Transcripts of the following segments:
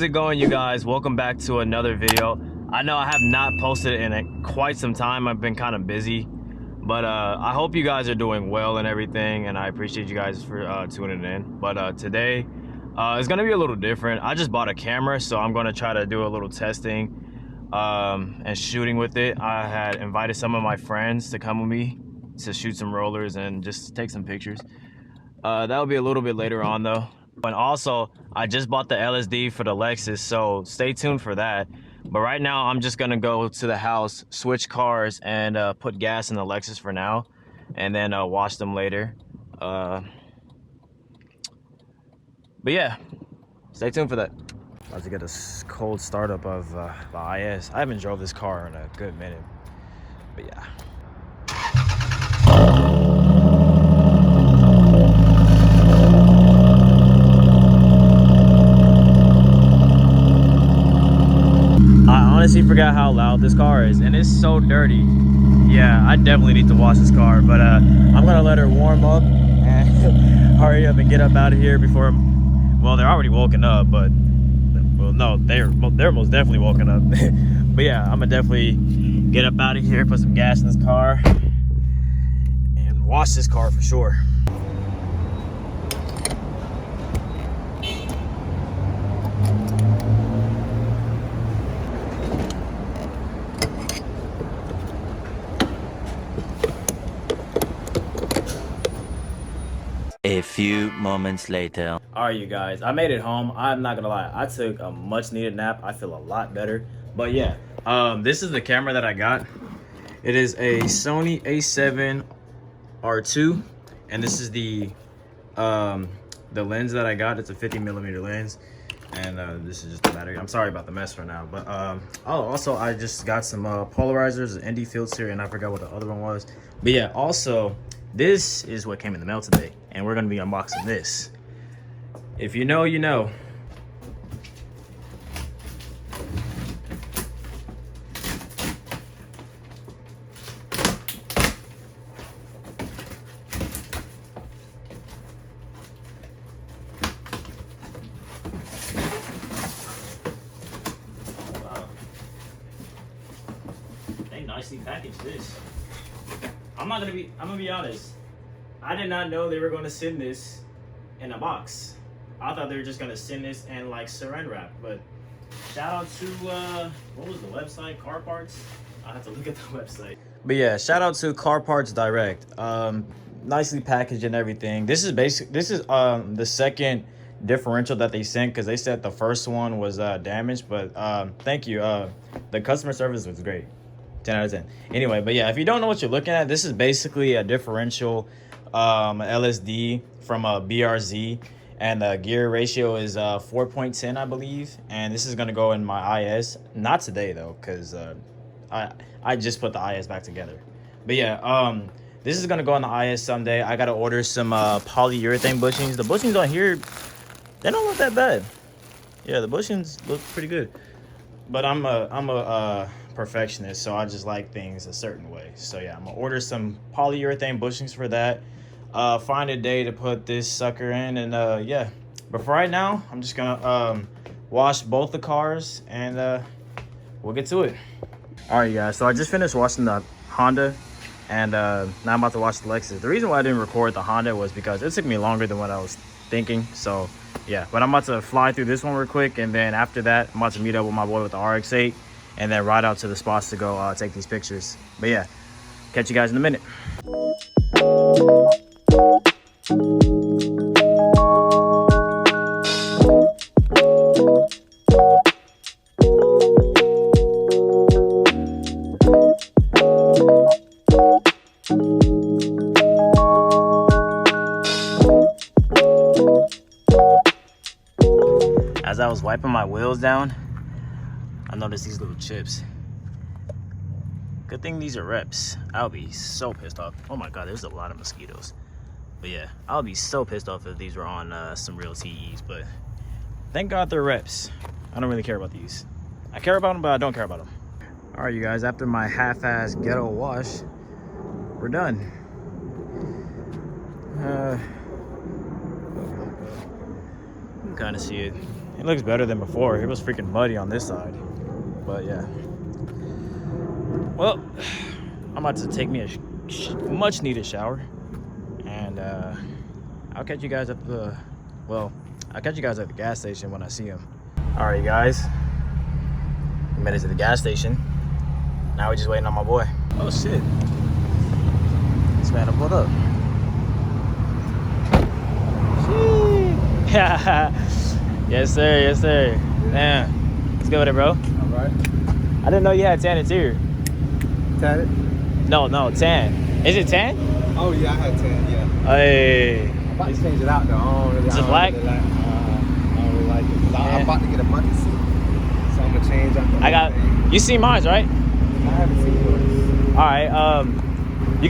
it going, you guys? Welcome back to another video. I know I have not posted in quite some time. I've been kind of busy, but I hope you guys are doing well and everything, and I appreciate you guys for tuning in. But today it's gonna be a little different. I just bought a camera, so I'm gonna try to do a little testing and shooting with it. I had invited some of my friends to come with me to shoot some rollers and just take some pictures. That'll be a little bit later on though. And also, I just bought the LSD for the Lexus, so stay tuned for that. But right now, I'm just gonna go to the house, switch cars, and put gas in the Lexus for now, and then wash them later. But yeah, stay tuned for that. About to get a cold startup of the IS. I haven't drove this car in a good minute, but yeah. I honestly forgot how loud this car is, and it's so dirty. Yeah, I definitely need to wash this car, but I'm gonna let her warm up and hurry up and get up out of here before, well, they're already woken up, but, well, no, they're most definitely woken up. But yeah, I'm gonna definitely get up out of here, put some gas in this car, and wash this car for sure. A few moments later. All right, you guys, I made it home. I'm not gonna lie, I took a much needed nap. I feel a lot better. But yeah, this is the camera that I got. It is a Sony A7 R2, and this is the lens that I got. It's a 50mm lens, and this is just the battery. I'm sorry about the mess right now, but oh, also I just got some polarizers, an ND filter, and I forgot what the other one was. But yeah, also this is what came in the mail today, and we're gonna be unboxing this. If you know, you know. Wow. They nicely packaged this. I'm gonna be honest. I did not know they were gonna send this in a box. I thought they were just gonna send this in like saran wrap. But shout out to what was the website? Car Parts. I have to look at the website. But yeah, shout out to Car Parts Direct. Nicely packaged and everything. This is the second differential that they sent, because they said the first one was damaged. But thank you. The customer service was great. 10 out of 10. Anyway, but yeah, if you don't know what you're looking at, this is basically a differential LSD from a BRZ, and the gear ratio is 4.10, I believe. And this is gonna go in my IS, not today though, because I just put the IS back together. But yeah, this is gonna go on the IS someday. I gotta order some polyurethane bushings. The bushings on here, they don't look that bad. Yeah, the bushings look pretty good, but I'm a perfectionist, so I just like things a certain way. So yeah, I'm gonna order some polyurethane bushings for that. Find a day to put this sucker in, and yeah. But for right now, I'm just gonna wash both the cars, and we'll get to it. All right, guys. So I just finished washing the Honda, and now I'm about to wash the Lexus. The reason why I didn't record the Honda was because it took me longer than what I was thinking. So yeah, but I'm about to fly through this one real quick, and then after that, I'm about to meet up with my boy with the RX-8, and then ride out to the spots to go take these pictures. But yeah, catch you guys in a minute. As I was wiping my wheels down, I noticed these little chips. Good thing these are reps. I'll be so pissed off. Oh my god, there's a lot of mosquitoes. But yeah, I'll be so pissed off if these were on some real TEs. But thank god they're reps. I don't really care about these. I care about them, but I don't care about them. All right, you guys, after my half-ass ghetto wash, we're done. You can kind of see it. It looks better than before. It was freaking muddy on this side. But yeah. Well, I'm about to take me a much needed shower. And I'll catch you guys at the, well, I'll catch you guys at the gas station when I see him. All right, guys. We made it to the gas station. Now we're just waiting on my boy. Oh, shit. This man pulled up. Yes, sir. Yes, sir. Damn. Let's go with it, bro. All right. I didn't know you had tan interior. Tan it? No, tan. Is it tan? Oh, yeah, I had tan, yeah. Hey. I'm about to change it out, though. Is it black? I don't really like it. I'm about to get a bucket seat. So I'm going to change out the you see mine, right? I haven't seen yours. All right. You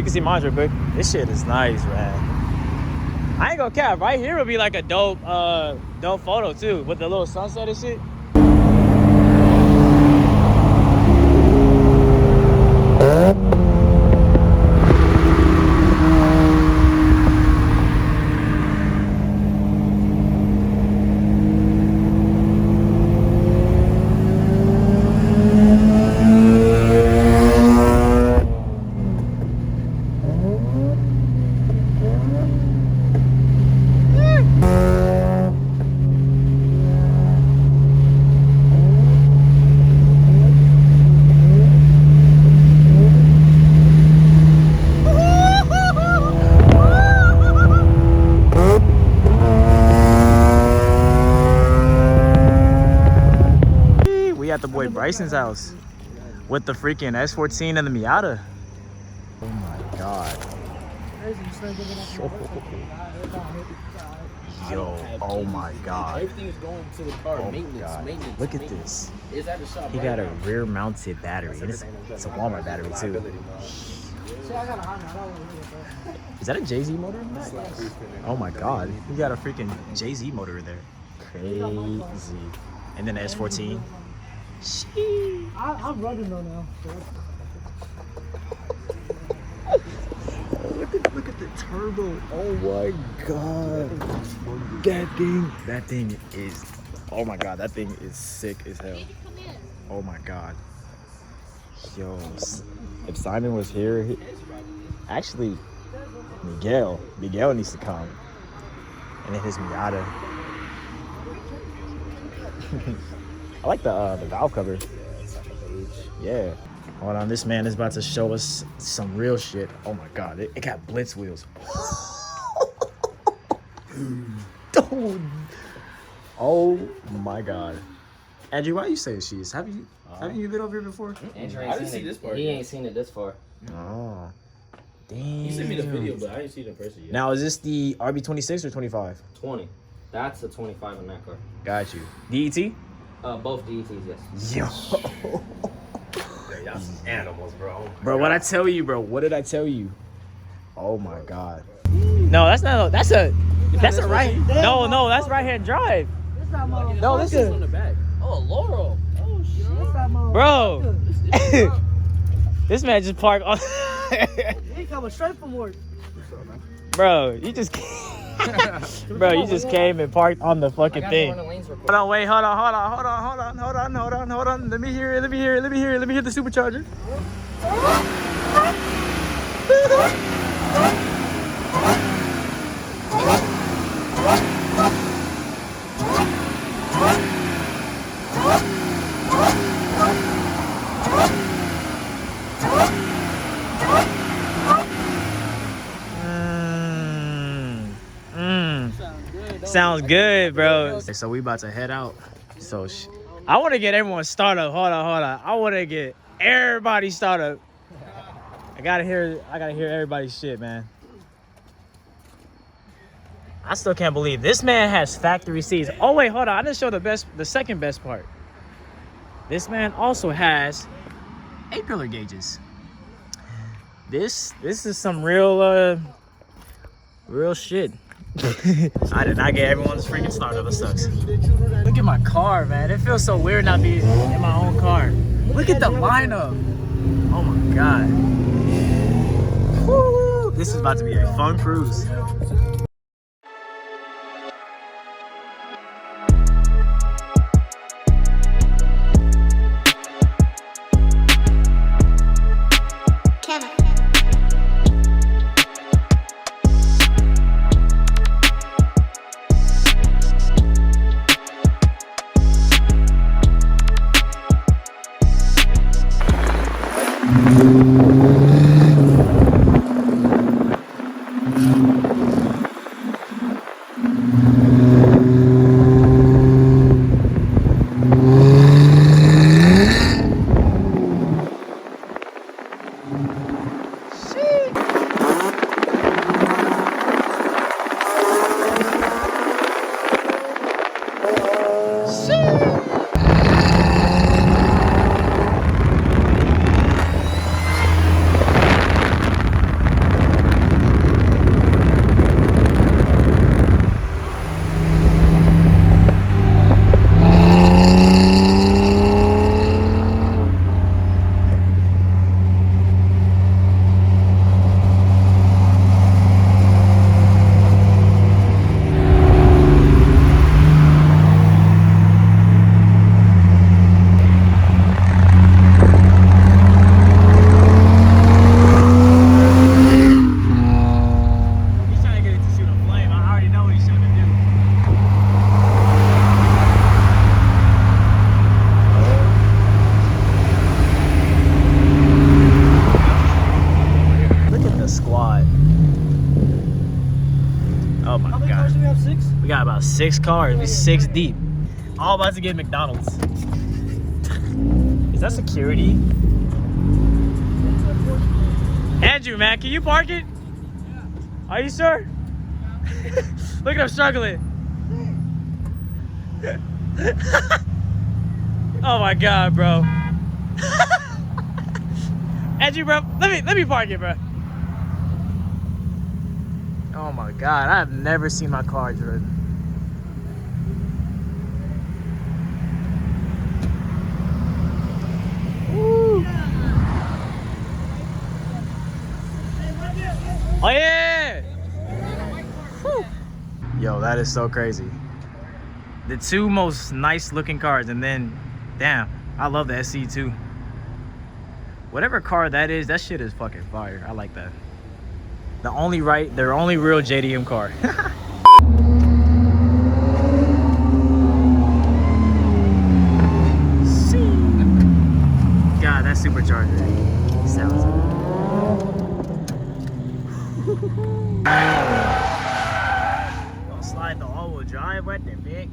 can see mine real quick. This shit is nice, man. I ain't gonna cap. Right here would be like a dope photo too, with the little sunset and shit. At the boy Bryson's house with the freaking S13 and the Miata. Oh my god. Yo, oh my god. Everything is going to the car. Oh Maintenance. Look at this. It's at the shop. He got a rear mounted battery. And it's a Walmart battery too. Is that a Jay-Z motor in that? Oh my god. He got a freaking Jay-Z motor in there. Crazy. And then the S14. I'm running though now. Look at the turbo. Oh my god. That thing is, oh my god, that thing is sick as hell. Oh my god. Yo, if Simon was here, actually Miguel needs to come. And then his Miata. I like the valve cover. Yeah. Hold on, this man is about to show us some real shit. Oh my god, it got blitz wheels. Dude. Oh my god. Andrew, why you say she's? Haven't you been over here before? Andrew I ain't didn't seen see it. this part He yet. ain't seen it this far. Oh. Damn. You sent me the video, but I didn't see the person yet. Now, is this the RB26 or 25? 20. That's a 25 in that car. Got you. DET? Both DETs, yes. Yo. Y'all some animals, bro. Bro, what I tell you, bro? What did I tell you? Oh my god. No, that's not. That's a right. No, that's right hand drive. No, this is on the back. Oh, Laurel. Oh, shit. bro. This man just parked on. He coming straight from work. Bro, you just. Bro, you just came and parked on the fucking thing. Hold on, wait, hold on. Let me hear it. Let me hear the supercharger. Sounds good, bro. So we about to head out. So I want to get everyone started up. Hold on. I want to get everybody started up. I gotta hear everybody's shit, man. I still can't believe this man has factory seats. Oh wait, hold on. I didn't show the second best part. This man also has 8-pillar gauges. This is some real shit. I did not get everyone's freaking starter. That sucks. Look at my car, man. It feels so weird not being in my own car. Look at the lineup. Oh my god. Woo. This is about to be a fun cruise. 6 cars. We 6 deep. All about to get McDonald's. Is that security? Andrew, man, can you park it? Are you sure? Look at him struggling. Oh my God, bro. Andrew, bro, let me park it, bro. Oh my God, I have never seen my car driven. Woo. Oh yeah! Whew. Yo, that is so crazy. The 2 most nice looking cars, and then, damn, I love the SC too. Whatever car that is, that shit is fucking fire. I like that. Their only real JDM car. God, that supercharger sounds good. Gonna slide the all-wheel drive right there, big.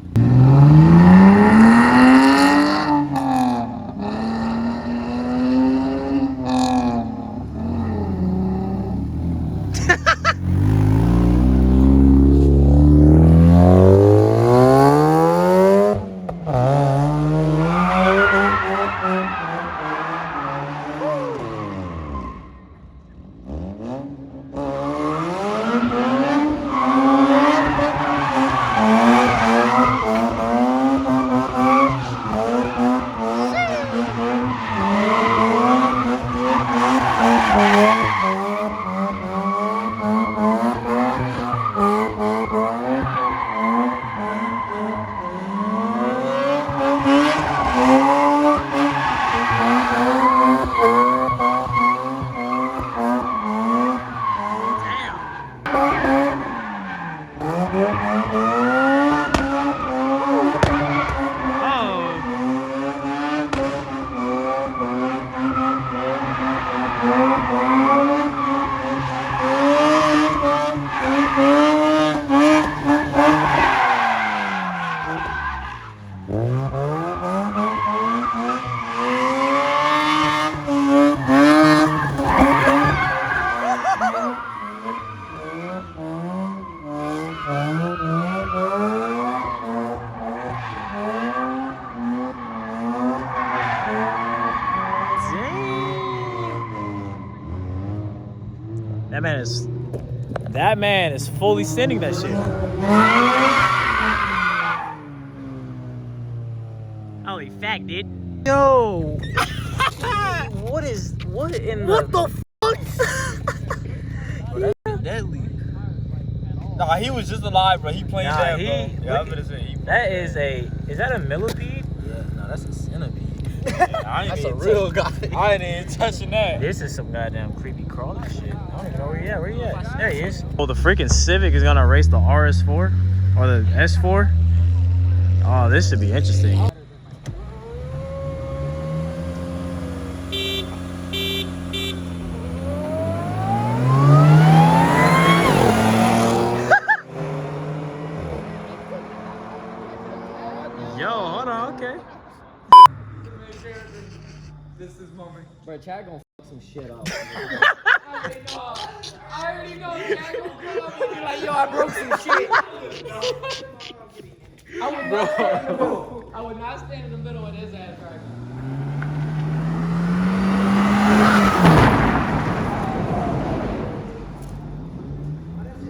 That man is fully sending that shit. Holy fact, dude. Yo. What in the fuck? That's deadly. Nah, he was just alive, bro. He played that, bro. Yeah, I'm gonna say is that a millipede? Yeah, no, that's a centipede. That's a real guy. I ain't even touching that. This is some goddamn creepy crawler shit. I don't even know where he at. Where he at? There he is. Well, the freaking Civic is gonna race the RS4 or the S4. Oh, this should be interesting. Yo, hold on, okay. This is moment. Bro, Chad gonna fuck some shit up. I already know Chad gonna come up and be like, yo, I broke some shit. I would not stand in the middle of his ass right now.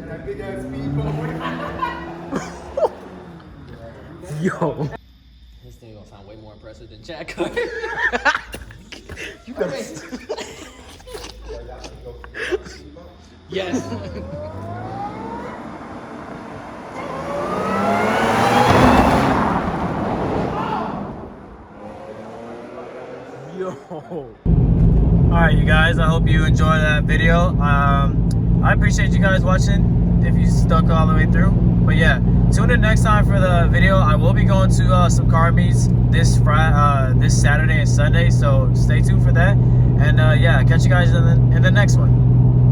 That big ass speedboat. Yo. This thing gonna sound way more impressive than Chad car. You better. Yes. Yo. Alright, you guys, I hope you enjoyed that video. I appreciate you guys watching if you stuck all the way through. But yeah, tune in next time for the video. I will be going to some car meets this Saturday and Sunday, so stay tuned for that. And yeah, catch you guys in the next one.